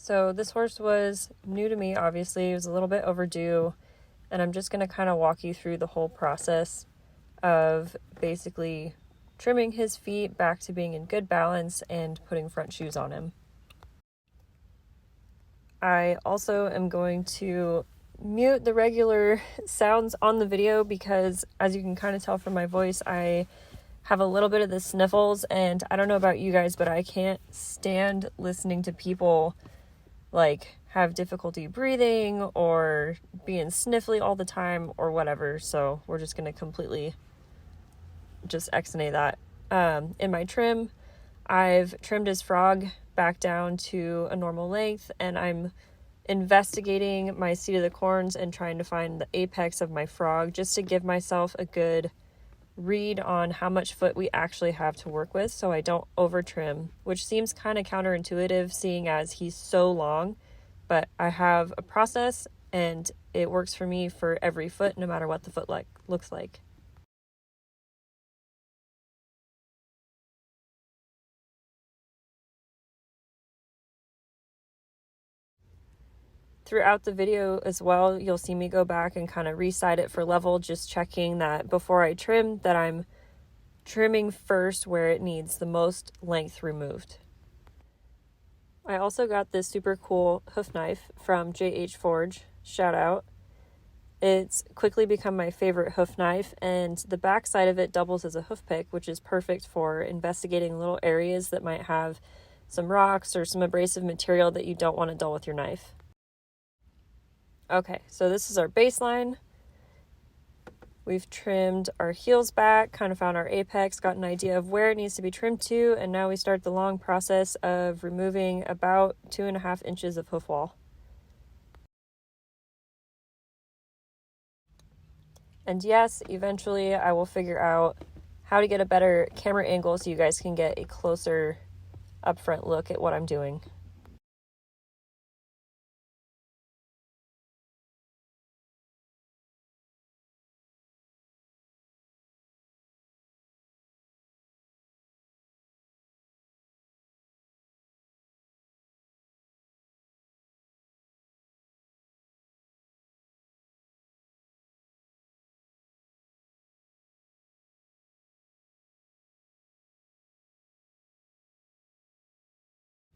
So this horse was new to me, obviously. It was a little bit overdue, and I'm just going to kind of walk you through the whole process of basically trimming his feet back to being in good balance and putting front shoes on him. I also am going to mute the regular sounds on the video because, as you can kind of tell from my voice, I have a little bit of the sniffles, and I don't know about you guys, but I can't stand listening to people like have difficulty breathing or being sniffly all the time or whatever. So we're just going to completely just exonate that. In my trim, I've trimmed his frog back down to a normal length, and I'm investigating my seat of the corns and trying to find the apex of my frog just to give myself a good read on how much foot we actually have to work with so I don't over trim, which seems kind of counterintuitive seeing as he's so long, but I have a process and it works for me for every foot no matter what the foot looks like. Throughout the video as well, you'll see me go back and kind of reside it for level, just checking that before I trim that I'm trimming first where it needs the most length removed. I also got this super cool hoof knife from JH Forge, shout out. It's quickly become my favorite hoof knife, and the back side of it doubles as a hoof pick, which is perfect for investigating little areas that might have some rocks or some abrasive material that you don't want to dull with your knife. Okay, so this is our baseline. We've trimmed our heels back, kind of found our apex, got an idea of where it needs to be trimmed to, and now we start the long process of removing about 2.5 inches of hoof wall. And yes, eventually I will figure out how to get a better camera angle so you guys can get a closer upfront look at what I'm doing.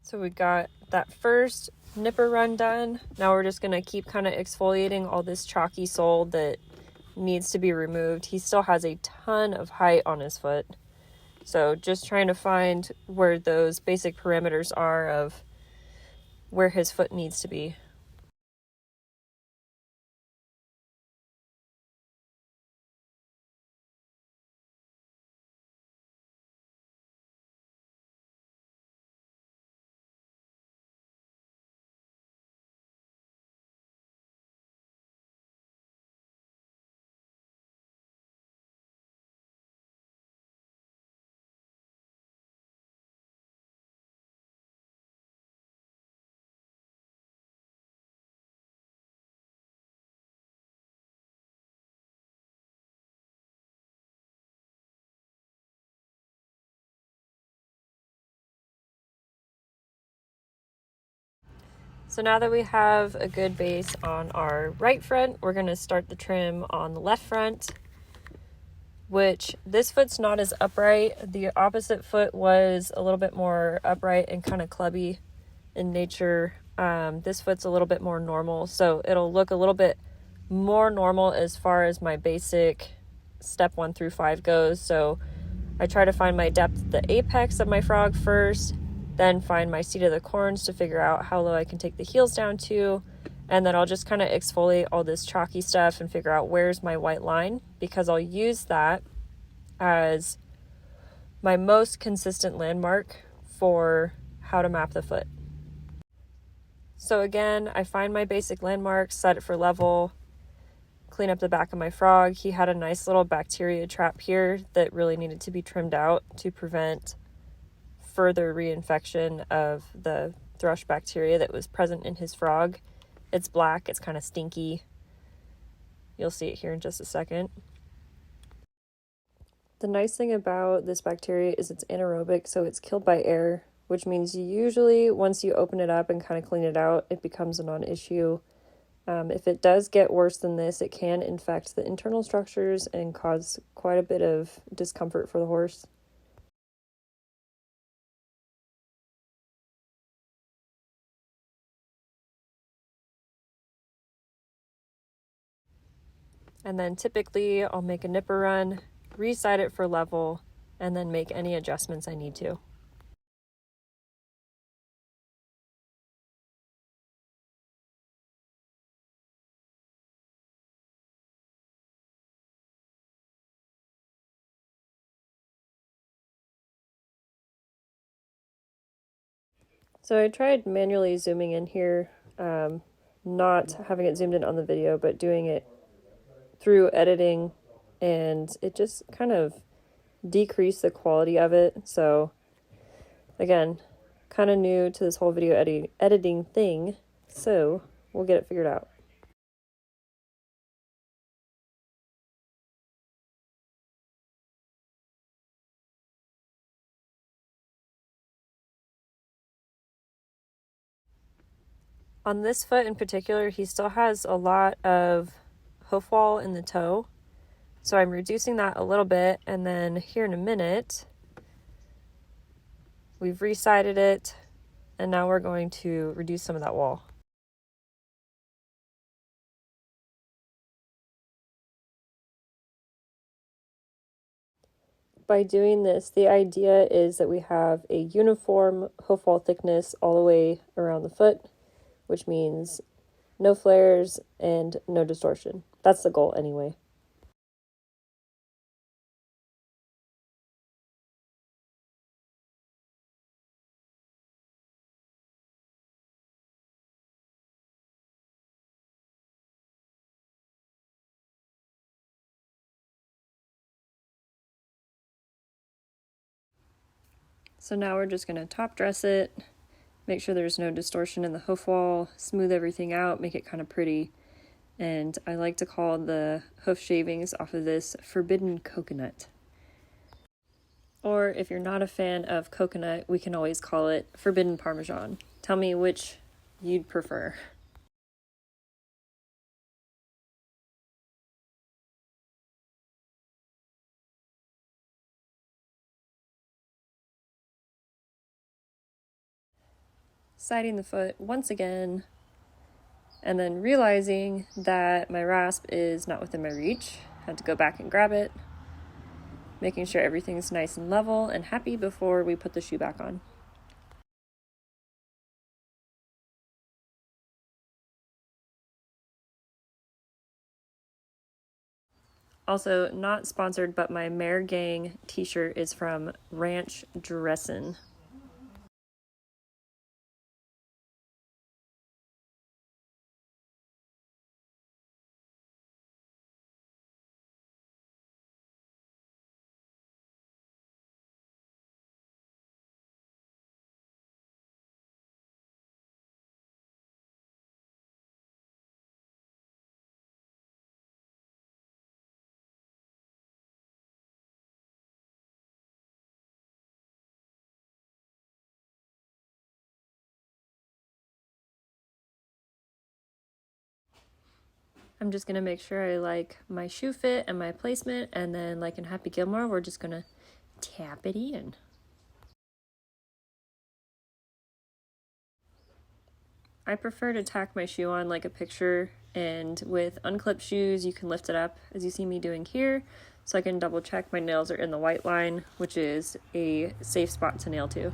So we got that first nipper run done. Now we're just going to keep kind of exfoliating all this chalky sole that needs to be removed. He still has a ton of height on his foot. So just trying to find where those basic parameters are of where his foot needs to be. So now that we have a good base on our right front, we're going to start the trim on the left front, which this foot's not as upright. The opposite foot was a little bit more upright and kind of clubby in nature. This foot's a little bit more normal, so it'll look a little bit more normal as far as my basic step 1 through 5 goes. So I try to find my depth at the apex of my frog first, then find my seat of the corns to figure out how low I can take the heels down to, and then I'll just kind of exfoliate all this chalky stuff and figure out where's my white line, because I'll use that as my most consistent landmark for how to map the foot. So again, I find my basic landmark, set it for level, clean up the back of my frog. He had a nice little bacteria trap here that really needed to be trimmed out to prevent further reinfection of the thrush bacteria that was present in his frog. It's black, it's kind of stinky. You'll see it here in just a second. The nice thing about this bacteria is it's anaerobic, so it's killed by air, which means usually once you open it up and kind of clean it out, it becomes a non-issue. If it does get worse than this, it can infect the internal structures and cause quite a bit of discomfort for the horse. And then typically I'll make a nipper run, reside it for level, and then make any adjustments I need to. So I tried manually zooming in here, not having it zoomed in on the video, but doing it through editing, and it just kind of decreased the quality of it. So again, kind of new to this whole video editing thing, so we'll get it figured out. On this foot in particular, he still has a lot of hoof wall in the toe, so I'm reducing that a little bit, and then here in a minute, we've resided it, and now we're going to reduce some of that wall. By doing this, the idea is that we have a uniform hoof wall thickness all the way around the foot, which means no flares and no distortion. That's the goal anyway. So now we're just going to top dress it, make sure there's no distortion in the hoof wall, smooth everything out, make it kind of pretty. And I like to call the hoof shavings off of this forbidden coconut. Or if you're not a fan of coconut, we can always call it forbidden parmesan. Tell me which you'd prefer. Siding the foot once again, and then realizing that my rasp is not within my reach. Had to go back and grab it, making sure everything's nice and level and happy before we put the shoe back on. Also, not sponsored, but my Mare Gang t-shirt is from Ranch Dressin'. I'm just going to make sure I like my shoe fit and my placement, and then like in Happy Gilmore, we're just going to tap it in. I prefer to tack my shoe on like a picture, and with unclipped shoes, you can lift it up as you see me doing here, so I can double check my nails are in the white line, which is a safe spot to nail to.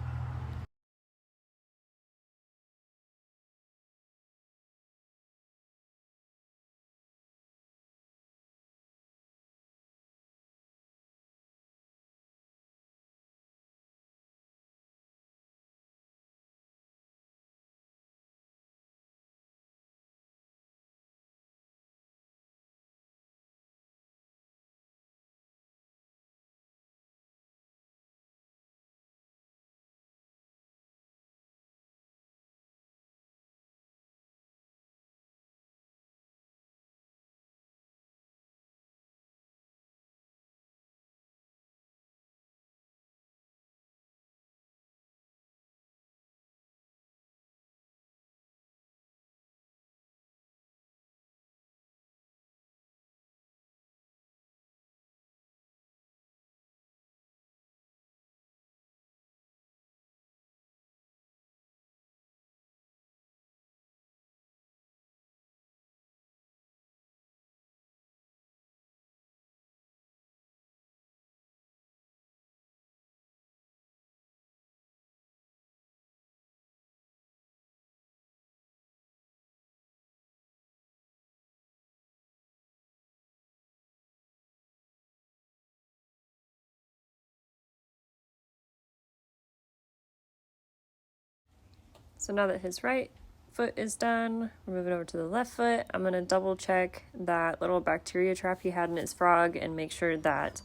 So now that his right foot is done, we're moving over to the left foot. I'm going to double check that little bacteria trap he had in his frog and make sure that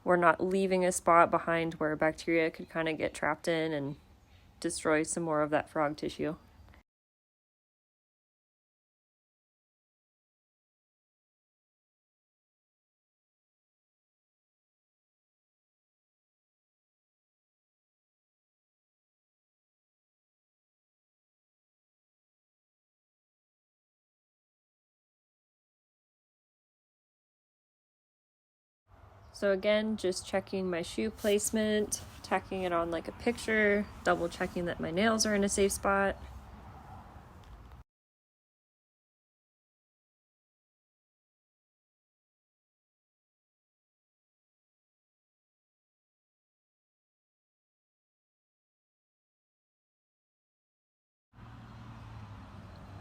we're not leaving a spot behind where bacteria could kind of get trapped in and destroy some more of that frog tissue. So again, just checking my shoe placement, tacking it on like a picture, double checking that my nails are in a safe spot.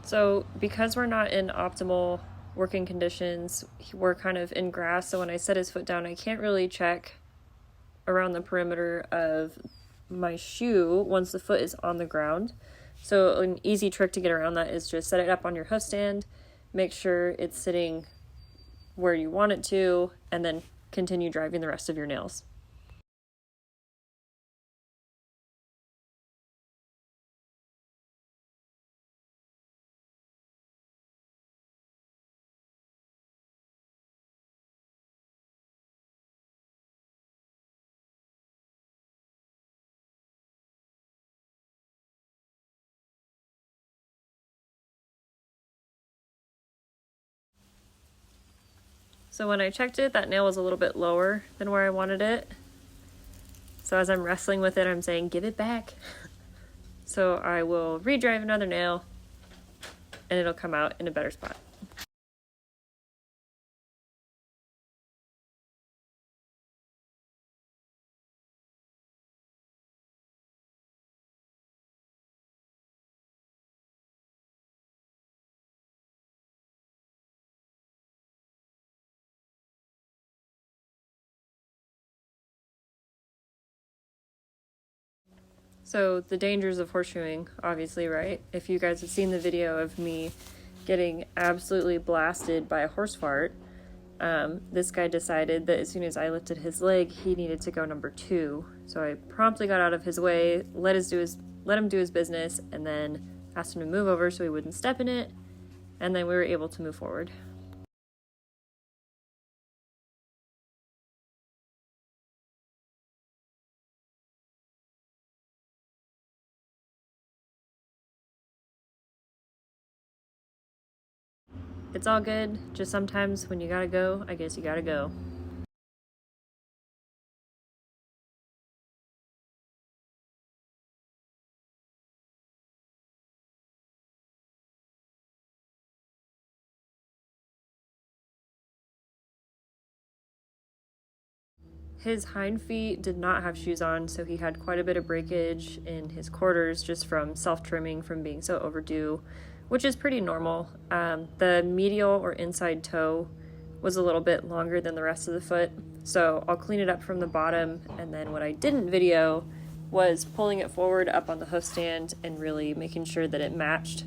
So because we're not in optimal working conditions, we're kind of in grass. So when I set his foot down, I can't really check around the perimeter of my shoe once the foot is on the ground. So an easy trick to get around that is just set it up on your hoof stand, make sure it's sitting where you want it to, and then continue driving the rest of your nails. So when I checked it, that nail was a little bit lower than where I wanted it. So as I'm wrestling with it, I'm saying, give it back. So I will re-drive another nail and it'll come out in a better spot. So the dangers of horseshoeing, obviously, right? If you guys have seen the video of me getting absolutely blasted by a horse fart, this guy decided that as soon as I lifted his leg, he needed to go number 2. So I promptly got out of his way, let him do his business, and then asked him to move over so he wouldn't step in it, and then we were able to move forward. It's all good, just sometimes when you gotta go, I guess you gotta go. His hind feet did not have shoes on, so he had quite a bit of breakage in his quarters just from self-trimming from being so overdue, which is pretty normal. The medial or inside toe was a little bit longer than the rest of the foot, so I'll clean it up from the bottom, and then what I didn't video was pulling it forward up on the hoof stand and really making sure that it matched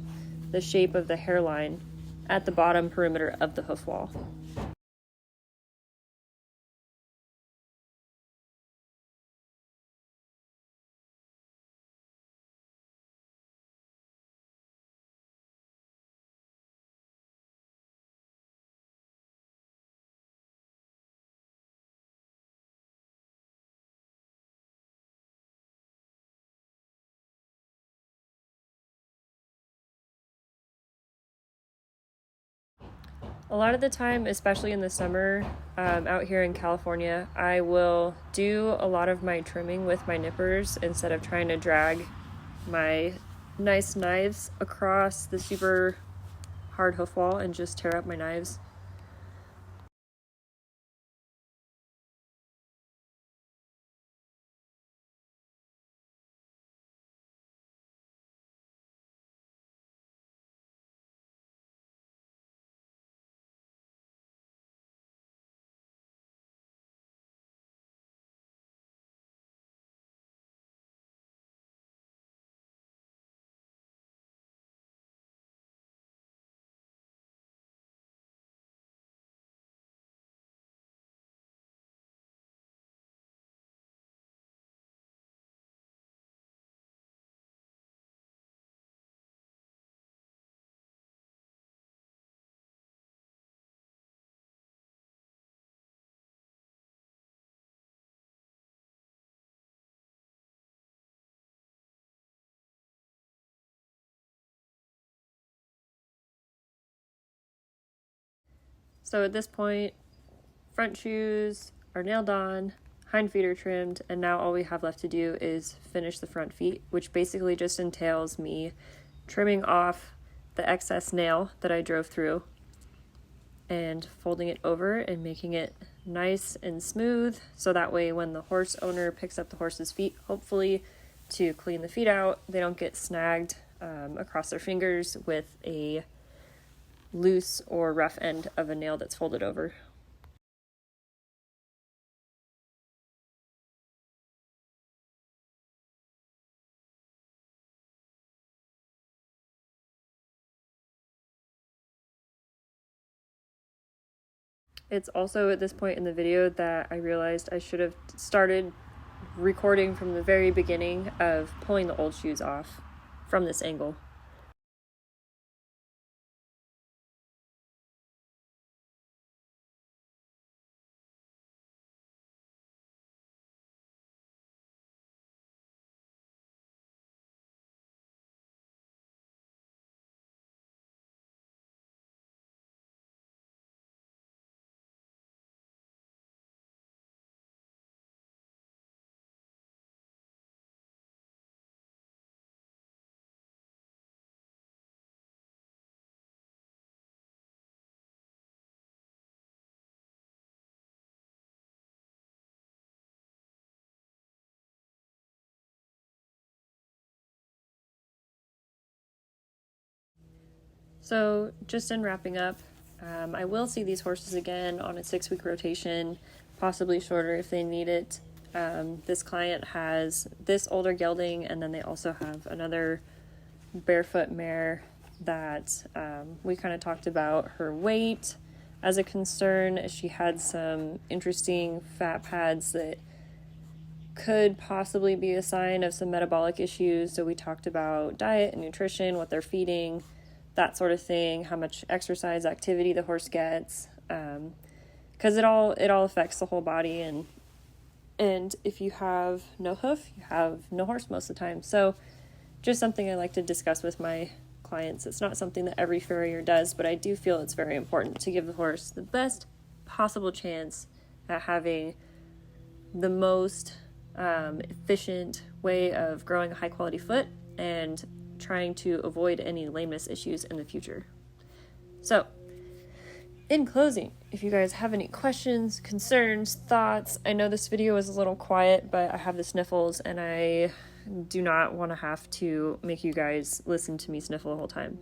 the shape of the hairline at the bottom perimeter of the hoof wall. A lot of the time, especially in the summer, out here in California, I will do a lot of my trimming with my nippers instead of trying to drag my nice knives across the super hard hoof wall and just tear up my knives. So at this point, front shoes are nailed on, hind feet are trimmed, and now all we have left to do is finish the front feet, which basically just entails me trimming off the excess nail that I drove through and folding it over and making it nice and smooth, so that way when the horse owner picks up the horse's feet, hopefully to clean the feet out, they don't get snagged across their fingers with a loose or rough end of a nail that's folded over. It's also at this point in the video that I realized I should have started recording from the very beginning of pulling the old shoes off from this angle. So just in wrapping up, I will see these horses again on a 6-week rotation, possibly shorter if they need it. This client has this older gelding, and then they also have another barefoot mare that we kind of talked about her weight as a concern. She had some interesting fat pads that could possibly be a sign of some metabolic issues. So we talked about diet and nutrition, what they're feeding, that sort of thing, how much exercise activity the horse gets, because it all affects the whole body, and if you have no hoof, you have no horse most of the time. So just something I like to discuss with my clients. It's not something that every farrier does, but I do feel it's very important to give the horse the best possible chance at having the most efficient way of growing a high quality foot and trying to avoid any lameness issues in the future. So, in closing, if you guys have any questions, concerns, thoughts, I know this video was a little quiet, but I have the sniffles and I do not want to have to make you guys listen to me sniffle the whole time.